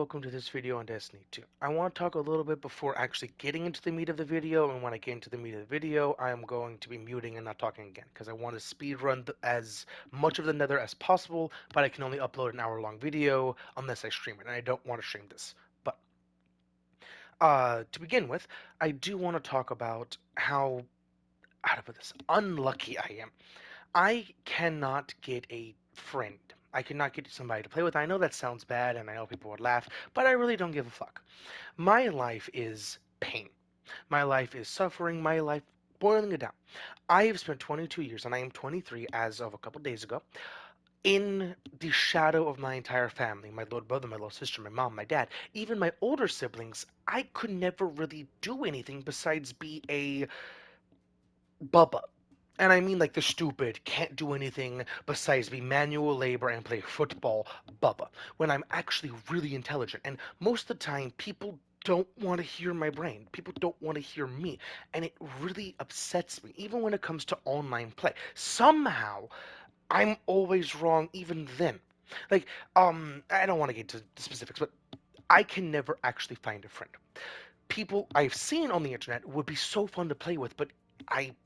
welcome to this video on Destiny 2. I want to talk a little bit before actually getting into the meat of the video, and when I get into the meat of the video, I am going to be muting and not talking again, because I want to speed run as much of the Nether as possible, but I can only upload an hour-long video unless I stream it, and I don't want to stream this. But, to begin with, I do want to talk about how to put this, unlucky I am. I cannot get a friend. I cannot get somebody to play with. I know that sounds bad, and I know people would laugh, but I really don't give a fuck. My life is pain. My life is suffering. My life, boiling it down. I have spent 22 years, and I am 23 as of a couple days ago, in the shadow of my entire family, my little brother, my little sister, my mom, my dad, even my older siblings. I could never really do anything besides be a Bubba. And I mean like the stupid, can't do anything besides be manual labor and play football Bubba, when I'm actually really intelligent. And most of the time, people don't want to hear my brain. People don't want to hear me. And it really upsets me, even when it comes to online play. Somehow, I'm always wrong even then. Like, I don't want to get into the specifics, but I can never actually find a friend. People I've seen on the internet would be so fun to play with, but I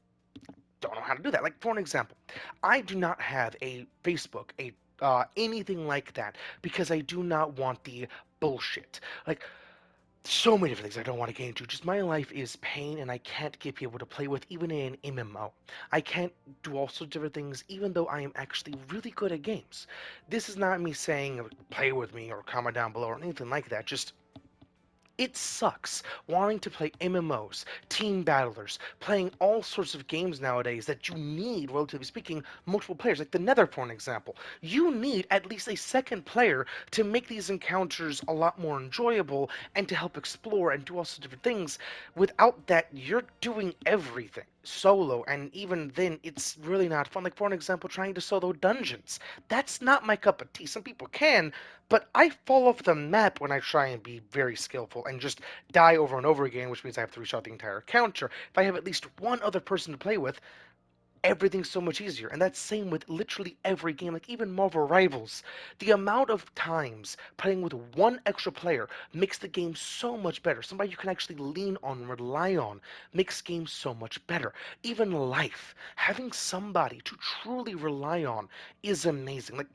don't know how to do that. Like, for an example, I do not have a Facebook, a anything like that, because I do not want the bullshit. Like, so many different things I don't want to get into. Just my life is pain, and I can't get people to play with, even in an MMO. I can't do all sorts of different things, even though I am actually really good at games. This is not me saying play with me or comment down below or anything like that. Just it sucks wanting to play MMOs, team battlers, playing all sorts of games nowadays that you need, relatively speaking, multiple players. Like the Nether, for an example. You need at least a second player to make these encounters a lot more enjoyable and to help explore and do all sorts of different things. Without that, you're doing everything solo, and even then, it's really not fun. Like, for an example, trying to solo dungeons. That's not my cup of tea. Some people can, but I fall off the map when I try and be very skillful and just die over and over again, which means I have to restart the entire encounter. If I have at least one other person to play with, everything's so much easier. And that's same with literally every game, like even Marvel Rivals. The amount of times playing with one extra player makes the game so much better. Somebody you can actually lean on, rely on, makes games so much better. Even life, having somebody to truly rely on is amazing. Like,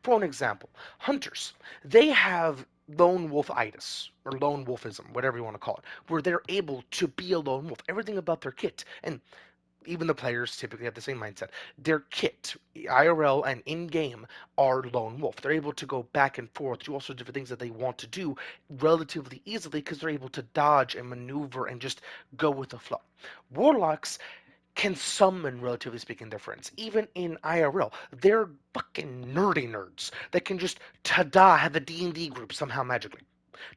for an example, hunters, they have lone wolf-itis or lone wolfism, whatever you want to call it, where they're able to be a lone wolf. Everything about their kit, and even the players typically have the same mindset. Their kit, IRL and in game, are lone wolf. They're able to go back and forth, do all sorts of different things that they want to do relatively easily because they're able to dodge and maneuver and just go with the flow. Warlocks can summon, relatively speaking, their friends. Even in IRL, they're fucking nerdy nerds that can just ta-da have a D&D group somehow magically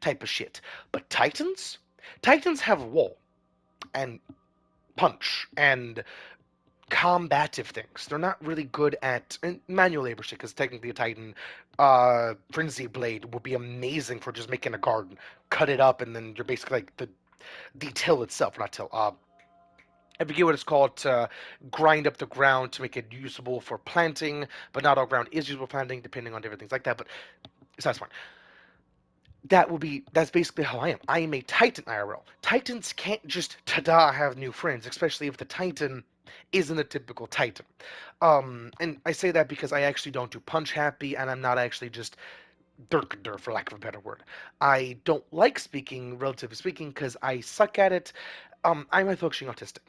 type of shit. But Titans? Titans have wall and punch and combative things. They're not really good at manual labor shit because technically a Titan Frenzy Blade would be amazing for just making a garden, cut it up, and then you're basically like the till itself, not till. I forget what it's called to grind up the ground to make it usable for planting, but not all ground is usable for planting, depending on different things like that. But it's not smart. That's basically how I am. I am a Titan IRL. Titans can't just ta-da have new friends, especially if the Titan isn't a typical Titan. And I say that because I actually don't do punch happy, and I'm not actually just dirk for lack of a better word. I don't like speaking, relatively speaking, because I suck at it. I'm a functioning autistic.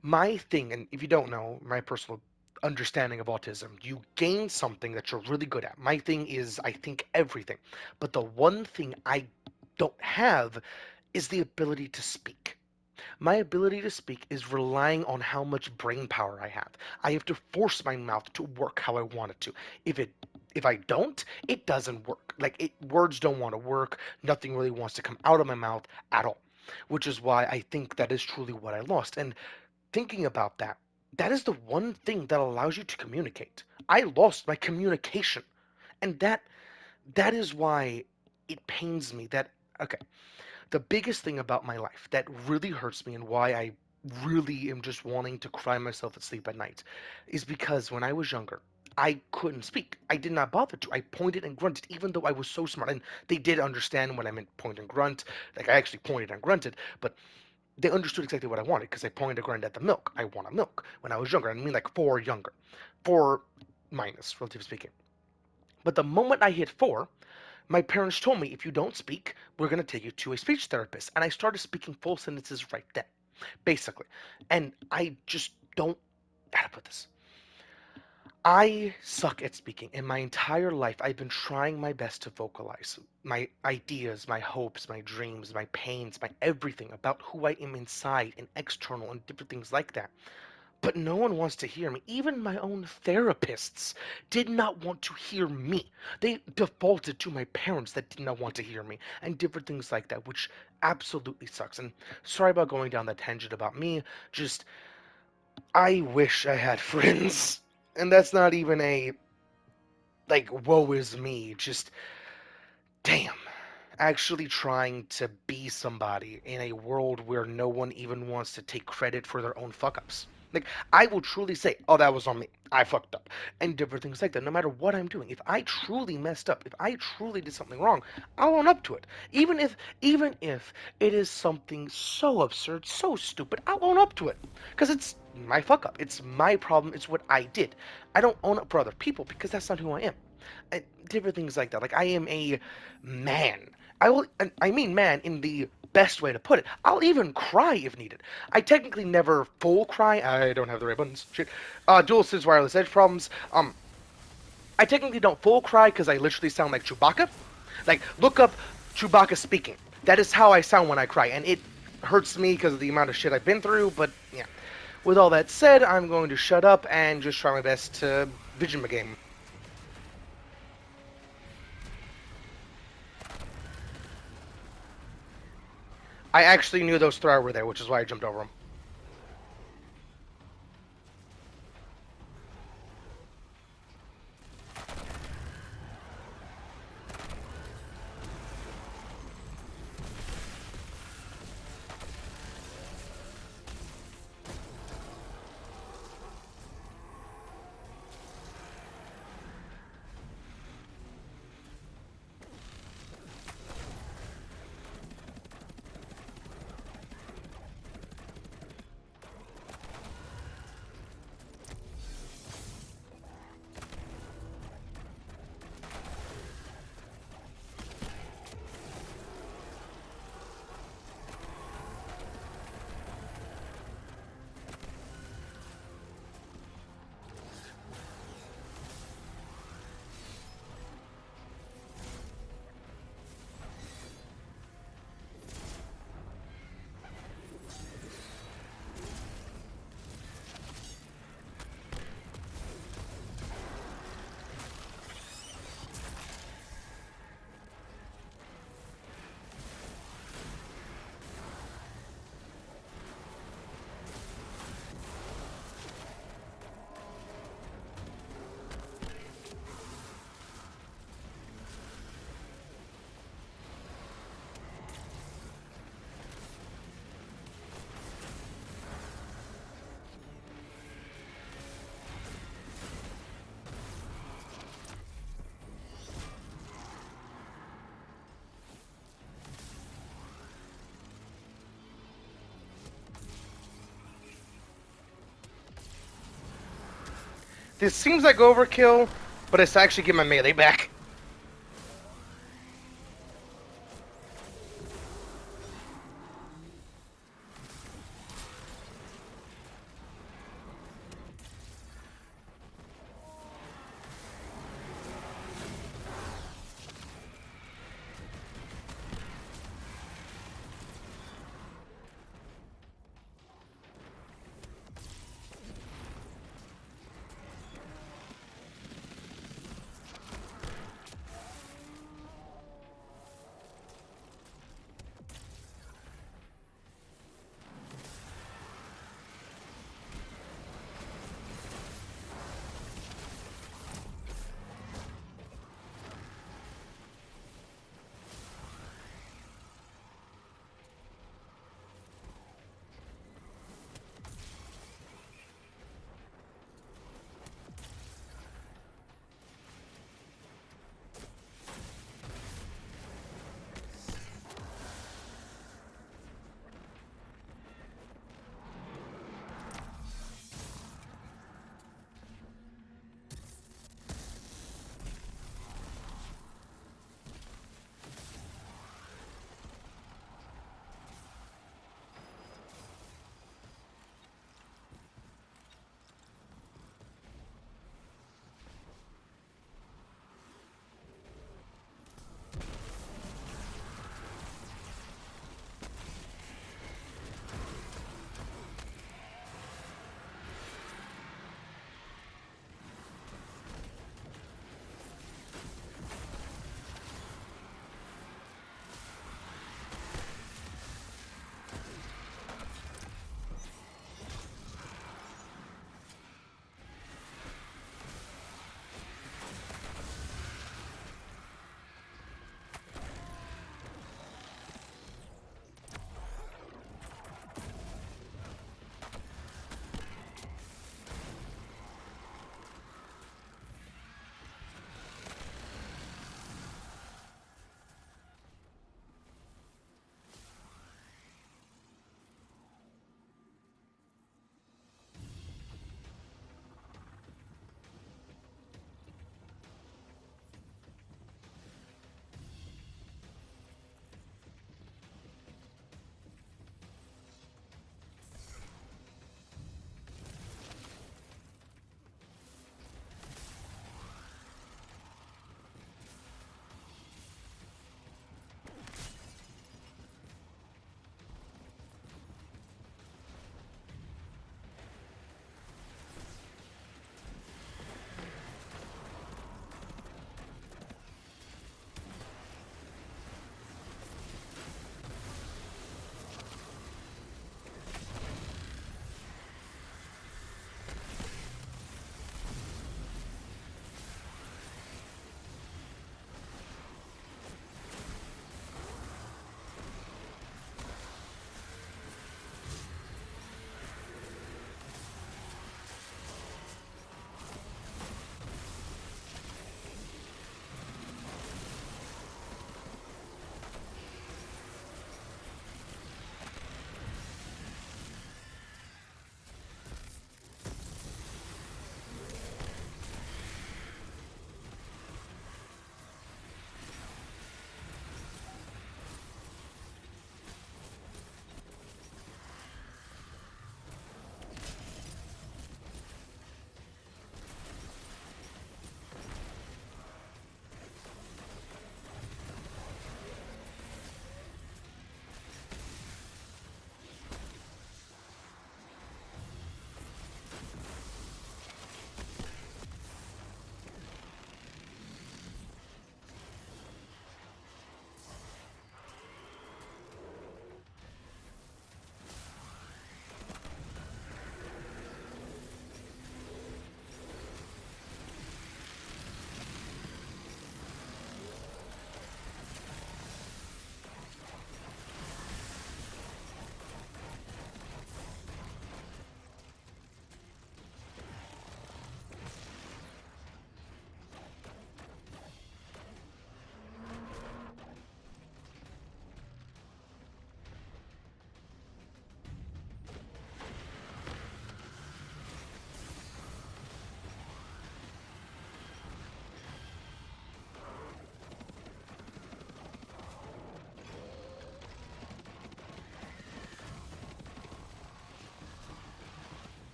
My thing, and if you don't know, my personal understanding of autism, you gain something that you're really good at. My thing is, I think everything. But the one thing I don't have is the ability to speak. My ability to speak is relying on how much brain power I have. I have to force my mouth to work how I want it to. If it if I don't, it doesn't work. Words don't want to work. Nothing really wants to come out of my mouth at all. Which is why I think that is truly what I lost. And thinking about that, that is the one thing that allows you to communicate. I lost my communication. And that is why it pains me that okay, the biggest thing about my life that really hurts me and why I really am just wanting to cry myself to sleep at night is because when I was younger, I couldn't speak. I did not bother to. I pointed and grunted, even though I was so smart. And they did understand when I meant point and grunt. Like, I actually pointed and grunted, but they understood exactly what I wanted because I pointed and grunted at the milk. I want a milk when I was younger. I mean, like, 4 younger. 4 minus, relatively speaking. But the moment I hit 4, my parents told me, if you don't speak, we're going to take you to a speech therapist. And I started speaking full sentences right then, basically. And I just don't, how to put this? I suck at speaking. In my entire life, I've been trying my best to vocalize my ideas, my hopes, my dreams, my pains, my everything about who I am inside and external and different things like that. But no one wants to hear me. Even my own therapists did not want to hear me. They defaulted to my parents that did not want to hear me and different things like that, which absolutely sucks. And sorry about going down that tangent about me. Just, I wish I had friends. And that's not even a, like, woe is me. Just, damn. Actually trying to be somebody in a world where no one even wants to take credit for their own fuck ups. Like, I will truly say, oh, that was on me. I fucked up. And different things like that, no matter what I'm doing. If I truly messed up, if I truly did something wrong, I'll own up to it. Even if it is something so absurd, so stupid, I'll own up to it. Because it's my fuck up. It's my problem. It's what I did. I don't own up for other people because that's not who I am. And different things like that. Like, I am a man. I mean man in the best way to put it. I'll even cry if needed. I technically never full cry. I don't have the right buttons. Shit. DualSense wireless edge problems. I technically don't full cry because I literally sound like Chewbacca. Like, look up Chewbacca speaking. That is how I sound when I cry, and it hurts me because of the amount of shit I've been through. But yeah. With all that said, I'm going to shut up and just try my best to vision my game. I actually knew those three were there, which is why I jumped over them. This seems like overkill, but it's to actually get my melee back.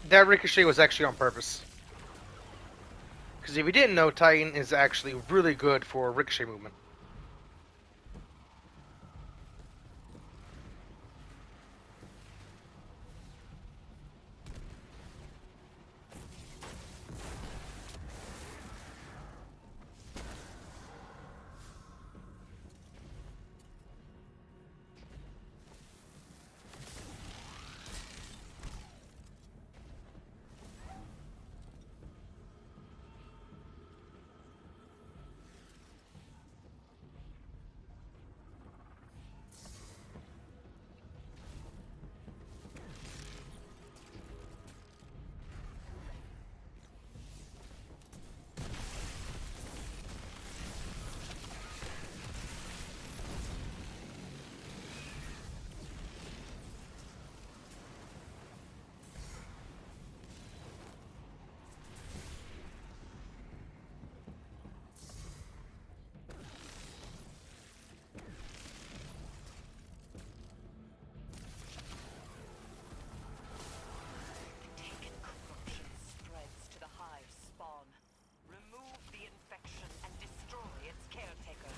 That ricochet was actually on purpose. Because if you didn't know, Titan is actually really good for ricochet movement. Taken corruption spreads to the hive spawn. Remove the infection and destroy its caretaker.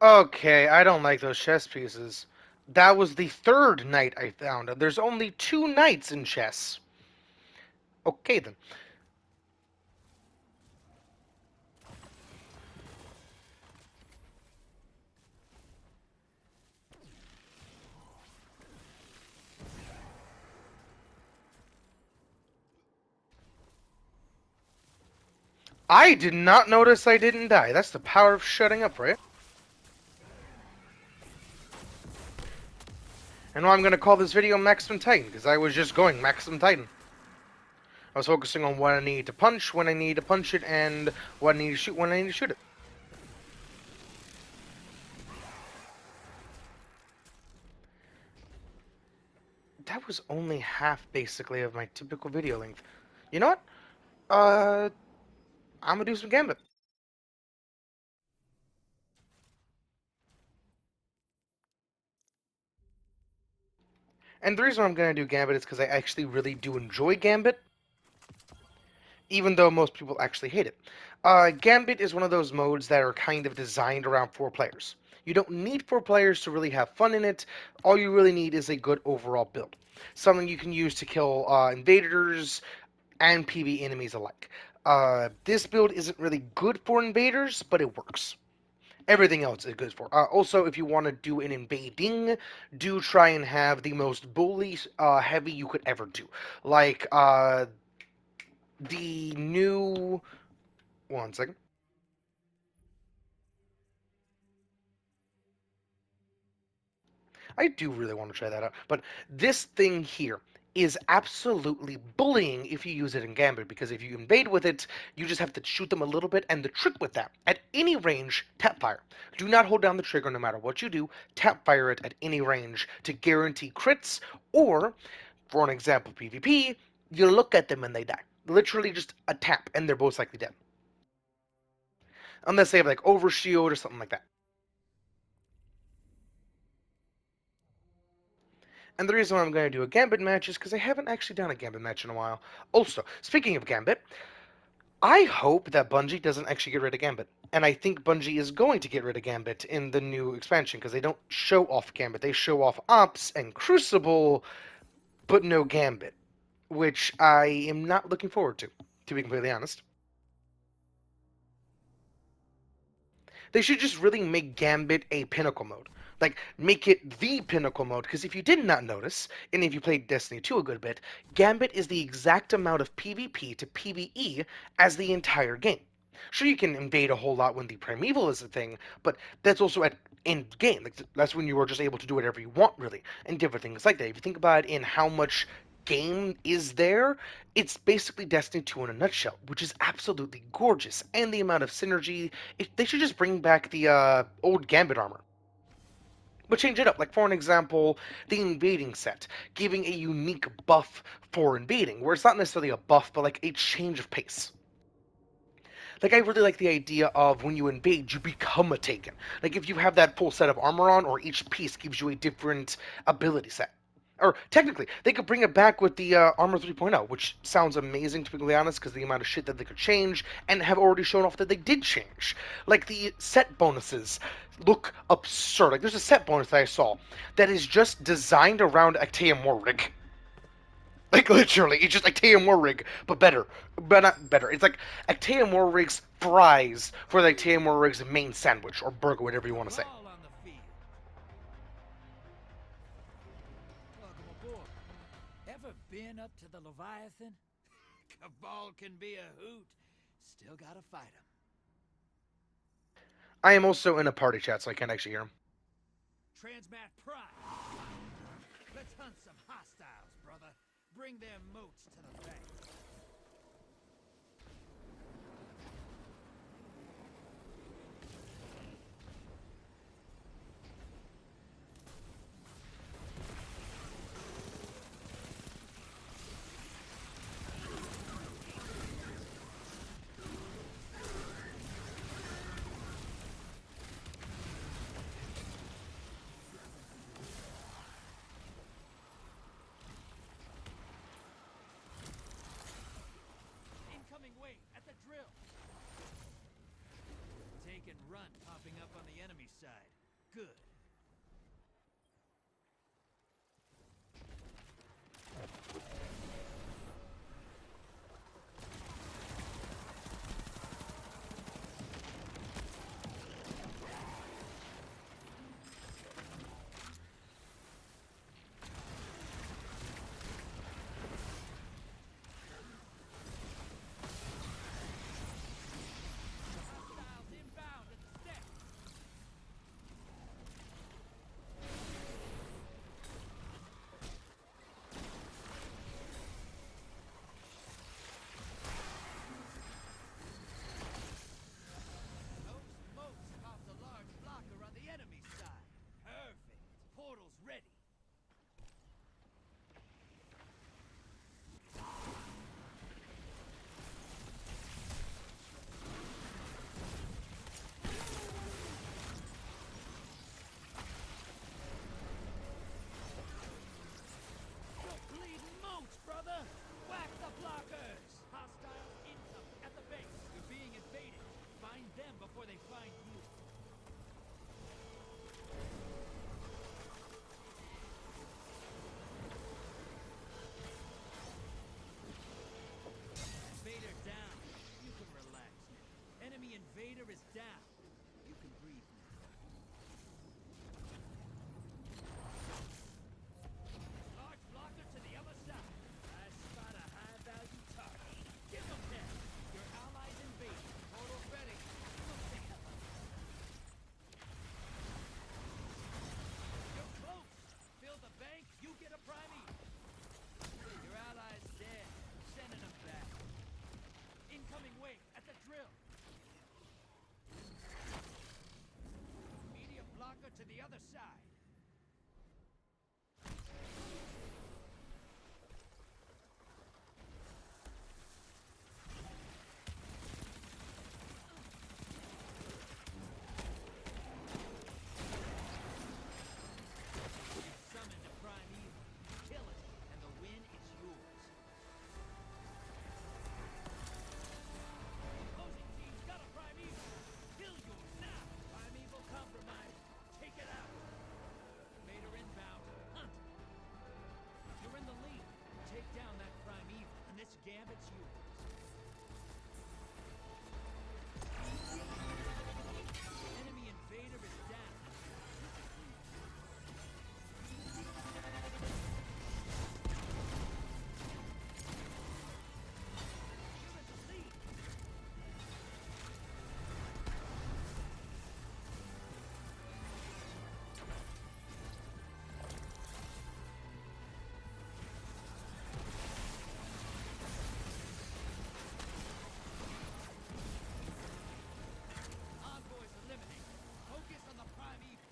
Okay, I don't like those chess pieces. That was the third knight I found. There's only two knights in chess. Okay then. I did not notice I didn't die. That's the power of shutting up, right? And now I'm going to call this video Maximum Titan, because I was just going Maximum Titan. I was focusing on what I need to punch, when I need to punch it, and what I need to shoot when I need to shoot it. That was only half, basically, of my typical video length. You know what? I'm gonna do some Gambit. And the reason I'm gonna do Gambit is because I actually really do enjoy Gambit, even though most people actually hate it. Gambit is one of those modes that are kind of designed around 4 players. You don't need 4 players to really have fun in it. All you really need is a good overall build. Something you can use to kill invaders and PvE enemies alike. This build isn't really good for invaders, but it works. Everything else is good for. Also, if you want to do an invading, do try and have the most bully heavy you could ever do. Like the new. One second. I do really want to try that out. But this thing here is absolutely bullying if you use it in Gambit, because if you invade with it, you just have to shoot them a little bit, and the trick with that, at any range, tap fire. Do not hold down the trigger no matter what you do, tap fire it at any range to guarantee crits, or, for an example PvP, you look at them and they die. Literally just a tap, and they're most likely dead. Unless they have like overshield or something like that. And the reason why I'm going to do a Gambit match is because I haven't actually done a Gambit match in a while. Also, speaking of Gambit, I hope that Bungie doesn't actually get rid of Gambit. And I think Bungie is going to get rid of Gambit in the new expansion, because they don't show off Gambit. They show off Ops and Crucible, but no Gambit, which I am not looking forward to be completely honest. They should just really make Gambit a pinnacle mode. Like, make it the pinnacle mode, because if you did not notice, and if you played Destiny 2 a good bit, Gambit is the exact amount of PvP to PvE as the entire game. Sure, you can invade a whole lot when the Primeval is a thing, but that's also at end game. Like, that's when you are just able to do whatever you want, really, and different things like that. If you think about it in how much game is there, it's basically Destiny 2 in a nutshell, which is absolutely gorgeous. And the amount of synergy, they should just bring back the old Gambit armor. But change it up. Like, for an example, the invading set, giving a unique buff for invading, where it's not necessarily a buff, but like a change of pace. Like, I really like the idea of when you invade, you become a Taken. Like, if you have that full set of armor on, or each piece gives you a different ability set. Or technically, they could bring it back with the Armor 3.0, which sounds amazing to be completely honest, because the amount of shit that they could change, and have already shown off that they did change. Like, the set bonuses look absurd. Like, there's a set bonus that I saw that is just designed around Actaeum Warrig. Like, literally, it's just Actaeum Warrig, but better. But not better. It's like Actaeum Warrig's fries for the Actaeum Warrig's main sandwich, or burger, whatever you want to say. All on the field. Welcome aboard. Ever been up to the Leviathan? Cabal can be a hoot. Still gotta fight 'em. I am also in a party chat, so I can't actually hear him. Transmat Prime. Let's hunt some hostiles, brother. Bring their moats to the bank. Incoming wait at the drill. Take and run popping up on the enemy side. Good. invader is down. You can breathe now. Large blocker to the other side. I spot a high-value target. Give them that. Your allies invade. Portal's ready. Look the hell up. You're close. Fill the bank, you get a primey. Your allies dead. Sending them back. Incoming wave at the drill. Medium blocker to the other side. You've summoned a prime evil. Kill it, and the win is yours. Opposing team's got a prime evil. Kill yours now. Prime evil compromised. Take it out. Vader inbound. Hunt. You're in the lead. Take down that prime evil, and this gambit's yours. Enemy invader is down. You're in the lead. Envoys eliminated. Focus on the prime evil.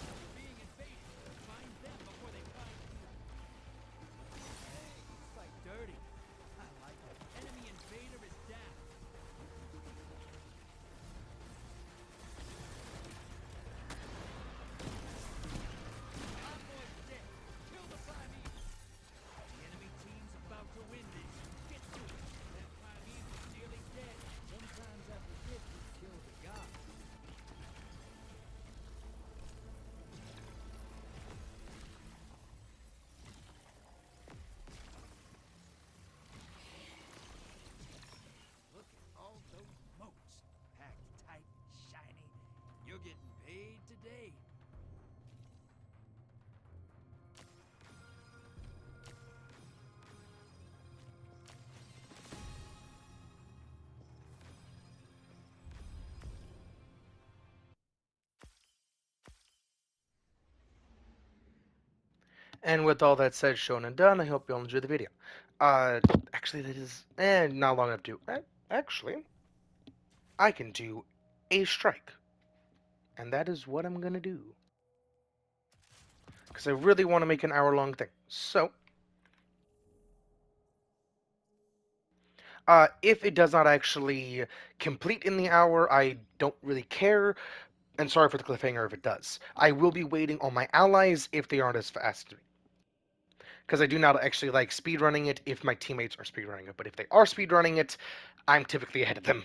You're being invaded. Find them before they find you. Hey, you fight dirty. I like it. Enemy invader is down. Envoy's dead. Kill the prime evil. The enemy team's about to win this. Get to it. That prime evil's nearly dead. Sometimes I forget who killed the god. Look at all those moats. Packed tight and shiny. You're getting paid today. And with all that said, shown and done, I hope you all enjoyed the video. Actually, that is not long enough to. Actually, I can do a strike, and that is what I'm gonna do. Because I really want to make an hour-long thing. So, if it does not actually complete in the hour, I don't really care. And sorry for the cliffhanger if it does. I will be waiting on my allies if they aren't as fast as me. Because I do not actually like speedrunning it if my teammates are speedrunning it. But if they are speedrunning it, I'm typically ahead of them.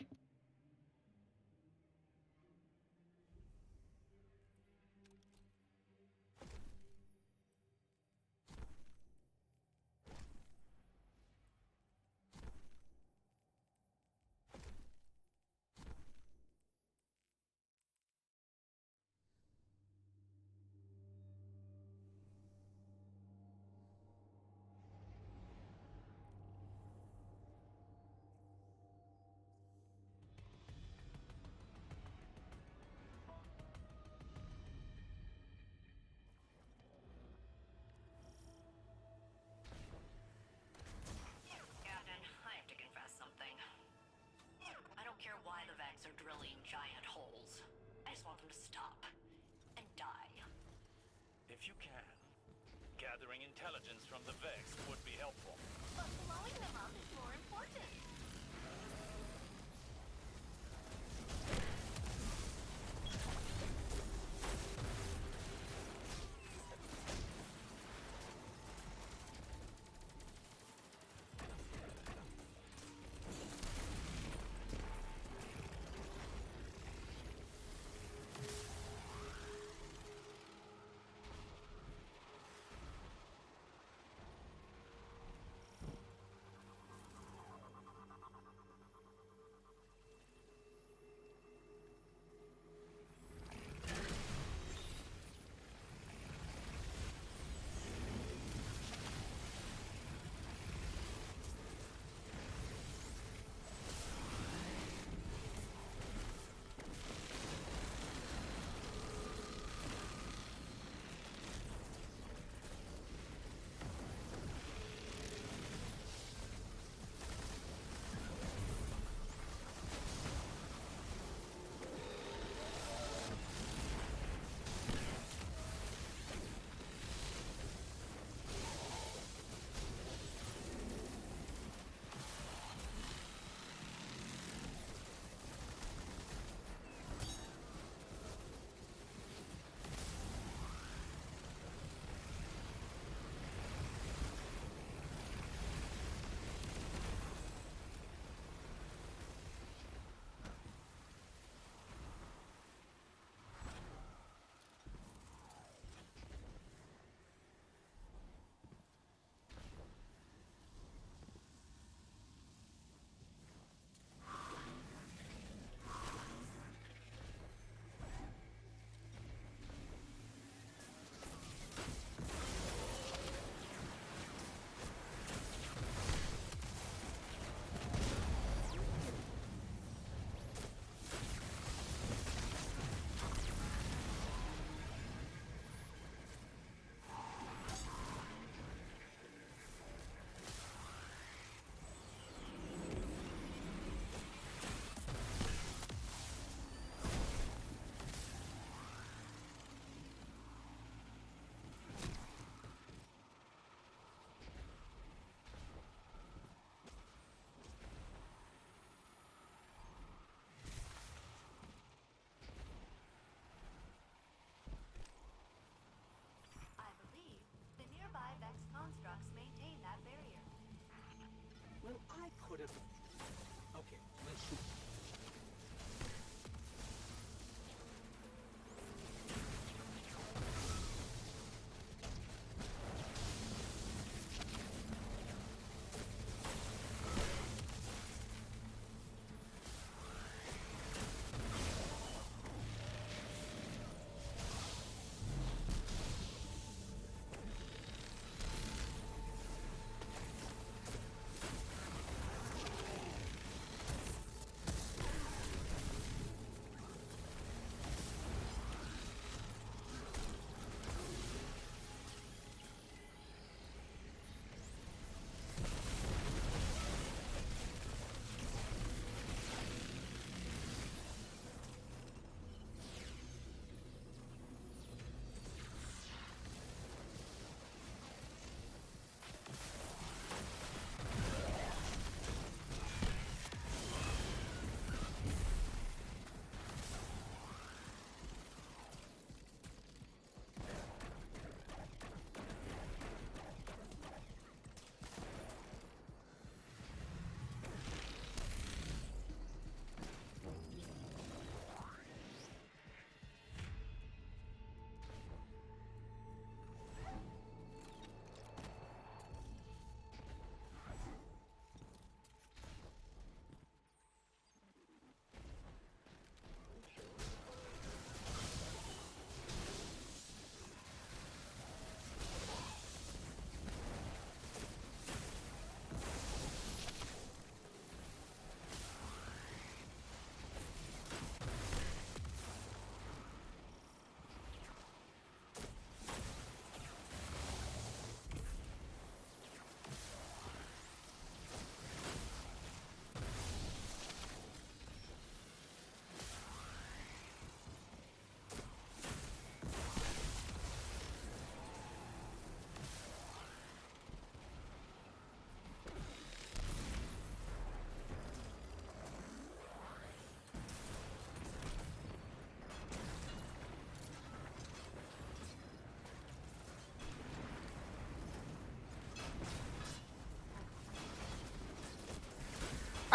Captain, I have to confess something. I don't care why the Vex are drilling giant holes. I just want them to stop. And die. If you can, gathering intelligence from the Vex would be helpful. But blowing them up is more important.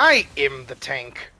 I am the tank.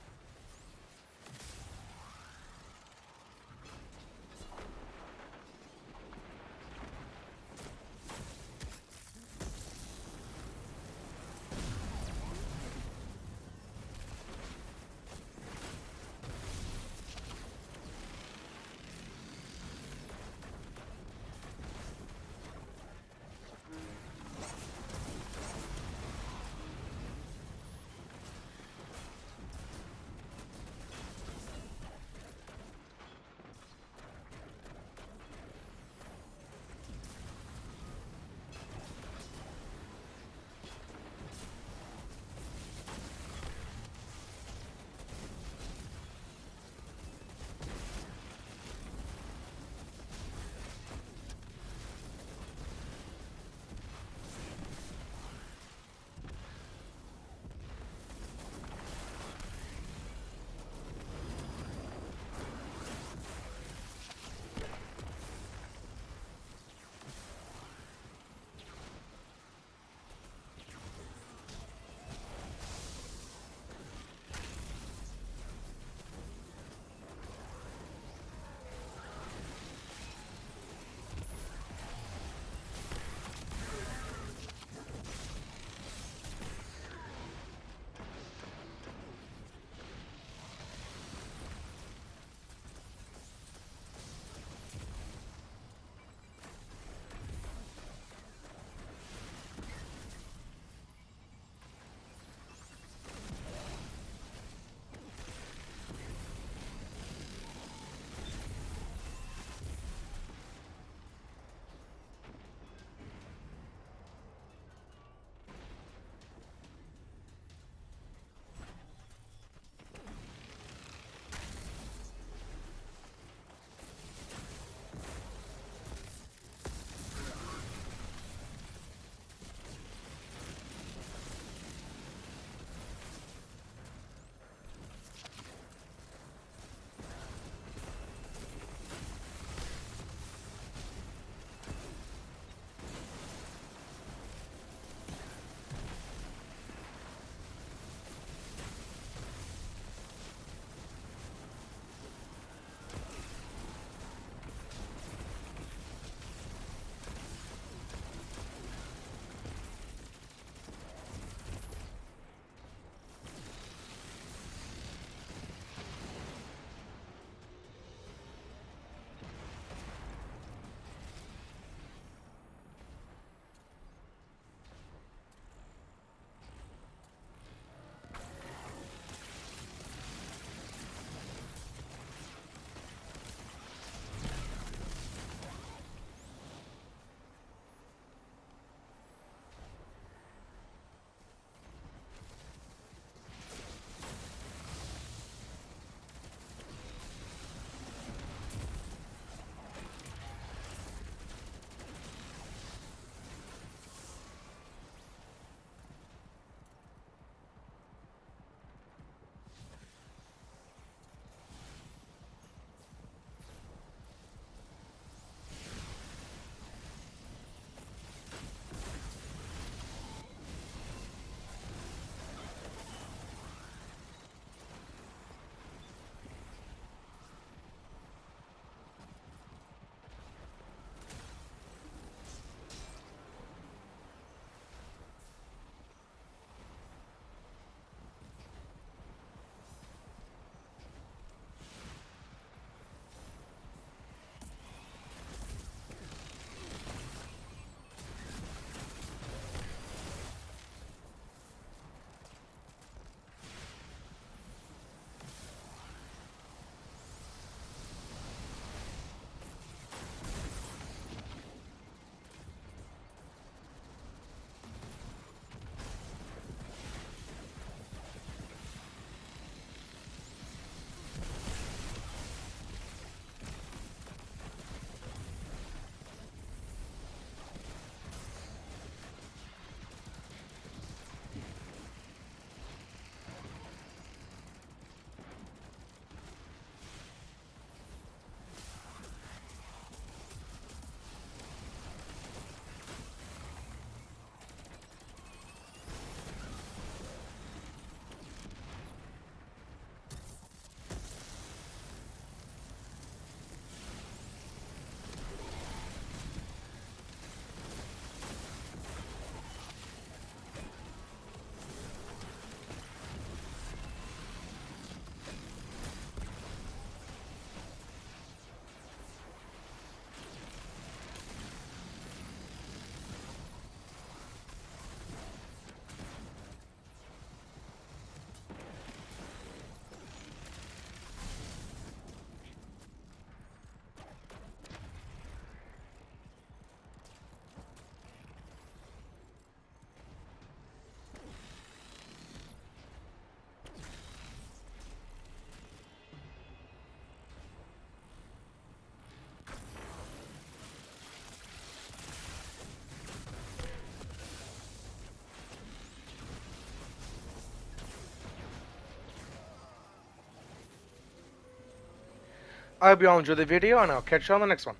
I hope you all enjoyed the video, and I'll catch you on the next one.